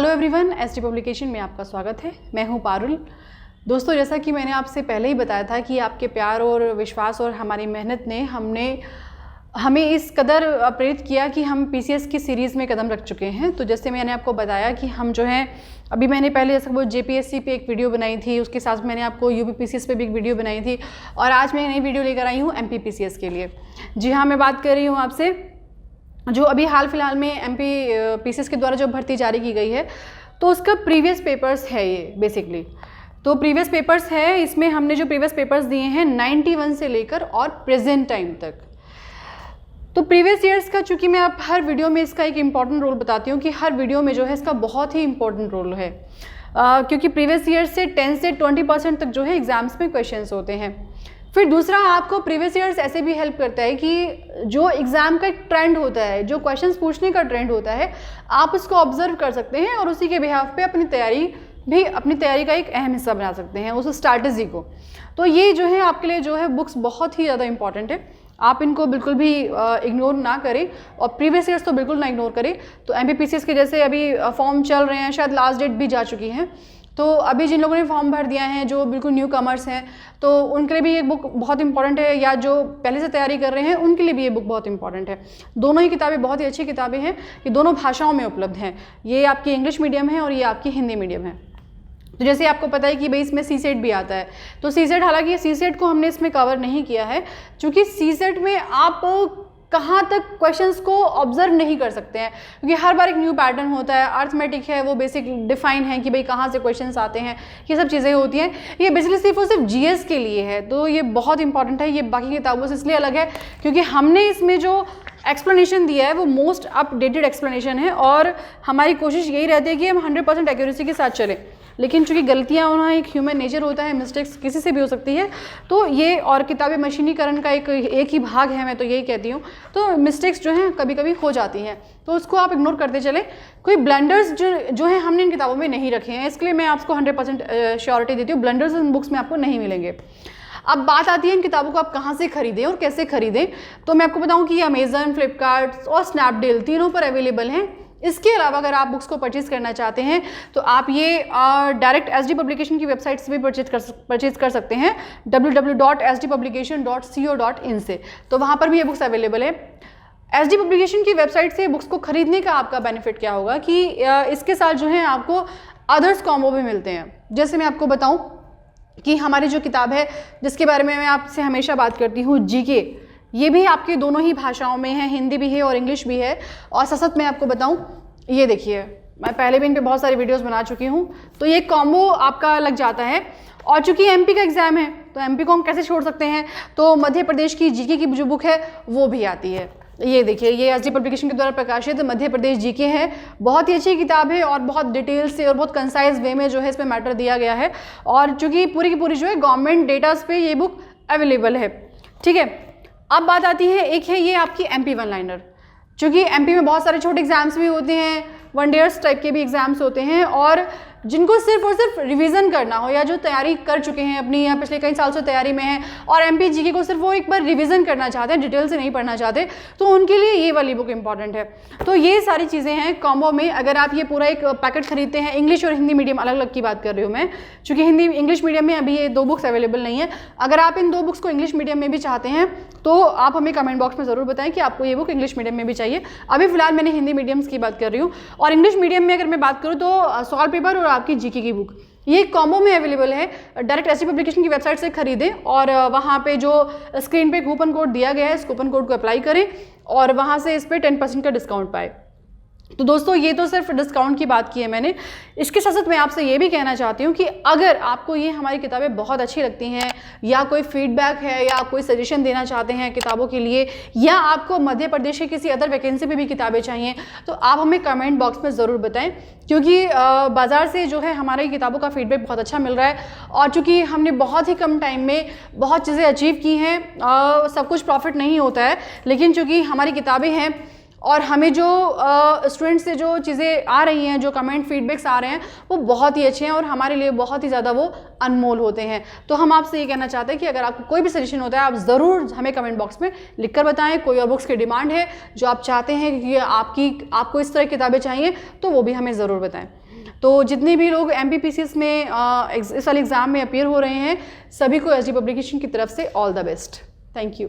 Hello everyone, ST publication में आपका स्वागत है। मैं हूं पारुल। दोस्तों, जैसा कि मैंने आपसे पहले ही बताया था कि आपके प्यार और विश्वास और हमारी मेहनत ने हमें इस कदर प्रेरित किया कि हम पीसीएस की सीरीज़ में कदम रख चुके हैं। तो जैसे मैंने आपको बताया कि हम जो हैं अभी मैंने पहले जैसे वो जेपीएससी पे एक वीडियो बनाई थी, उसके साथ मैंने आपको यूपीपीसीएस पे भी एक वीडियो बनाई थी और आज मैं नई वीडियो लेकर आई हूँ एमपीपीसीएस के लिए। जी हाँ, मैं बात कर रही हूँ आपसे जो अभी हाल फिलहाल में एमपीपीसीएस के द्वारा जो भर्ती जारी की गई है, तो उसका प्रीवियस पेपर्स है ये बेसिकली। तो प्रीवियस पेपर्स है, इसमें हमने जो प्रीवियस पेपर्स दिए हैं 91 से लेकर और प्रेजेंट टाइम तक। तो प्रीवियस ईयर्स का, चूँकि मैं आप हर वीडियो में इसका एक इम्पॉर्टेंट रोल बताती हूँ कि हर वीडियो में जो है इसका बहुत ही इंपॉर्टेंट रोल है, क्योंकि प्रीवियस ईयर से 10 से 20% तक जो है एग्जाम्स में क्वेश्चंस होते हैं। फिर दूसरा, आपको प्रीवियस ईयर्स ऐसे भी हेल्प करता है कि जो एग्ज़ाम का ट्रेंड होता है, जो क्वेश्चंस पूछने का ट्रेंड होता है, आप उसको ऑब्जर्व कर सकते हैं और उसी के बिहाफ पे अपनी तैयारी का एक अहम हिस्सा बना सकते हैं उस स्ट्रैटेजी को। तो ये जो है आपके लिए जो है बुक्स बहुत ही ज़्यादा इंपॉर्टेंट है, आप इनको बिल्कुल भी इग्नोर ना करें और प्रीवियस ईयर्स तो बिल्कुल ना इग्नोर करें। तो एमपीपीसीएस के जैसे अभी फॉर्म चल रहे हैं, शायद लास्ट डेट भी जा चुकी है, तो अभी जिन लोगों ने फॉर्म भर दिया है, जो बिल्कुल न्यू कमर्स हैं, तो उनके लिए भी ये बुक बहुत इंपॉर्टेंट है, या जो पहले से तैयारी कर रहे हैं उनके लिए भी ये बुक बहुत इंपॉर्टेंट है। दोनों ही किताबें बहुत ही अच्छी किताबें हैं, ये दोनों भाषाओं में उपलब्ध हैं। ये आपकी इंग्लिश मीडियम है और ये आपकी हिंदी मीडियम है। तो जैसे आपको पता है कि भाई इसमें सीसेट भी आता है, तो सीसेट, हालांकि सीसेट को हमने इसमें कवर नहीं किया है, क्योंकि सीसेट में आप कहाँ तक क्वेश्चंस को ऑब्जर्व नहीं कर सकते हैं, क्योंकि हर बार एक न्यू पैटर्न होता है। अर्थमेटिक है, वो बेसिक डिफाइन है कि भाई कहाँ से क्वेश्चंस आते हैं, ये सब चीज़ें होती हैं। ये बेसिकली सिर्फ और सिर्फ जीएस के लिए है, तो ये बहुत इंपॉर्टेंट है। ये बाकी किताबों से इसलिए अलग है क्योंकि हमने इसमें जो एक्सप्लेनेशन दिया है वो मोस्ट अपडेटेड एक्सप्लेनेशन है और हमारी कोशिश यही रहती है कि हम 100% एक्यूरेसी के साथ चलें। लेकिन चूंकि गलतियां होना एक ह्यूमन नेचर होता है, मिस्टेक्स किसी से भी हो सकती है, तो ये और किताबें मशीनीकरण का एक ही भाग है, मैं तो यही कहती हूँ। तो मिस्टेक्स जो हैं कभी कभी हो जाती हैं, तो उसको आप इग्नोर करते चलें। कोई ब्लंडर्स जो है हमने इन किताबों में नहीं रखे हैं, इसके लिए मैं आपको 100% श्योरिटी देती हूँ, ब्लंडर्स इन बुक्स में आपको नहीं मिलेंगे। अब बात आती है इन किताबों को आप कहाँ से खरीदें और कैसे खरीदें। तो मैं आपको बताऊँ कि अमेजन, फ्लिपकार्ट और स्नैपडील तीनों पर अवेलेबल हैं। इसके अलावा अगर आप बुक्स को परचेज़ करना चाहते हैं तो आप ये डायरेक्ट एसडी पब्लिकेशन की वेबसाइट से भी परचेज़ कर सकते हैं, www.sdpublication.co.in से। तो वहाँ पर भी ये बुक्स अवेलेबल है। एसडी पब्लिकेशन की वेबसाइट से बुक्स को खरीदने का आपका बेनिफिट क्या होगा कि इसके साथ जो है आपको अदर्स कॉम्बो भी मिलते हैं। जैसे मैं आपको बताऊँ कि हमारी जो किताब है जिसके बारे में मैं आपसे हमेशा बात करती हूँ, जीके, ये भी आपके दोनों ही भाषाओं में है, हिंदी भी है और इंग्लिश भी है। और साथ मैं आपको बताऊं, ये देखिए, मैं पहले भी इन पे बहुत सारी वीडियोस बना चुकी हूँ, तो ये कॉम्बो आपका लग जाता है। और चूंकि एमपी का एग्जाम है तो एमपी को हम कैसे छोड़ सकते हैं, तो मध्य प्रदेश की जीके की जो बुक है वो भी आती है। ये देखिए, ये एसडी पब्लिकेशन के द्वारा प्रकाशित मध्य प्रदेश जीके है, बहुत ही अच्छी किताब है और बहुत डिटेल से और बहुत कंसाइज वे में जो है इसमें मैटर दिया गया है। और चूँकि पूरी की पूरी जो है गवर्नमेंट डेटाज पे ये बुक अवेलेबल है, ठीक है। अब बात आती है, एक है ये आपकी एमपी वन लाइनर। चूँकि एमपी में बहुत सारे छोटे एग्जाम्स भी होते हैं, वन डेयर्स टाइप के भी एग्जाम्स होते हैं, और जिनको सिर्फ और सिर्फ रिवीजन करना हो या जो तैयारी कर चुके हैं अपनी या पिछले कई साल से तैयारी में हैं और एमपी जीके को सिर्फ वो एक बार रिवीजन करना चाहते हैं, डिटेल से नहीं पढ़ना चाहते, तो उनके लिए ये वाली बुक इंपॉर्टेंट है। तो ये सारी चीज़ें हैं कॉम्बो में। अगर आप ये पूरा एक पैकेट खरीदते हैं, इंग्लिश और हिंदी मीडियम अलग अलग की बात कर रही हूँ मैं, चूँकि इंग्लिश मीडियम में अभी ये 2 बुक्स अवेलेबल नहीं है। अगर आप इन 2 बुक्स को इंग्लिश मीडियम में भी चाहते हैं तो आप हमें कमेंट बॉक्स में ज़रूर बताएं कि आपको ये बुक इंग्लिश मीडियम में भी चाहिए। अभी फिलहाल मैंने हिंदी मीडियम्स की बात कर रही हूँ। और इंग्लिश मीडियम में अगर मैं बात करूँ तो सॉल्व पेपर और आपकी जीके की बुक, ये कॉम्बो में अवेलेबल है। डायरेक्ट एसडी पब्लिकेशन की वेबसाइट से खरीदें और वहाँ पे जो स्क्रीन पे कूपन कोड दिया गया है, इस कूपन कोड को अप्लाई करें और वहाँ से इस पर 10% का डिस्काउंट पाए। तो दोस्तों, ये तो सिर्फ डिस्काउंट की बात की है मैंने। इसके साथ साथ मैं आपसे ये भी कहना चाहती हूँ कि अगर आपको ये हमारी किताबें बहुत अच्छी लगती हैं या कोई फीडबैक है या आप कोई सजेशन देना चाहते हैं किताबों के लिए, या आपको मध्य प्रदेश की किसी अदर वैकेंसी पे भी किताबें चाहिए, तो आप हमें कमेंट बॉक्स में ज़रूर बताएं, क्योंकि बाज़ार से जो है हमारी किताबों का फीडबैक बहुत अच्छा मिल रहा है। और चूँकि हमने बहुत ही कम टाइम में बहुत चीज़ें अचीव की हैं, सब कुछ प्रॉफिट नहीं होता है, लेकिन चूँकि हमारी किताबें हैं और हमें जो स्टूडेंट्स से जो चीज़ें आ रही हैं, जो कमेंट फीडबैक्स आ रहे हैं, वो बहुत ही अच्छे हैं और हमारे लिए बहुत ही ज़्यादा वो अनमोल होते हैं। तो हम आपसे ये कहना चाहते हैं कि अगर आपको कोई भी सजेशन होता है, आप ज़रूर हमें कमेंट बॉक्स में लिख कर बताएं। कोई और बुक्स की डिमांड है जो आप चाहते हैं कि आपको इस तरह की किताबें चाहिए, तो वो भी हमें ज़रूर बताएं। तो जितने भी लोग MPPCS में इस वाले एग्ज़ाम में अपीयर हो रहे हैं, सभी को SG पब्लिकेशन की तरफ से all the best. Thank you.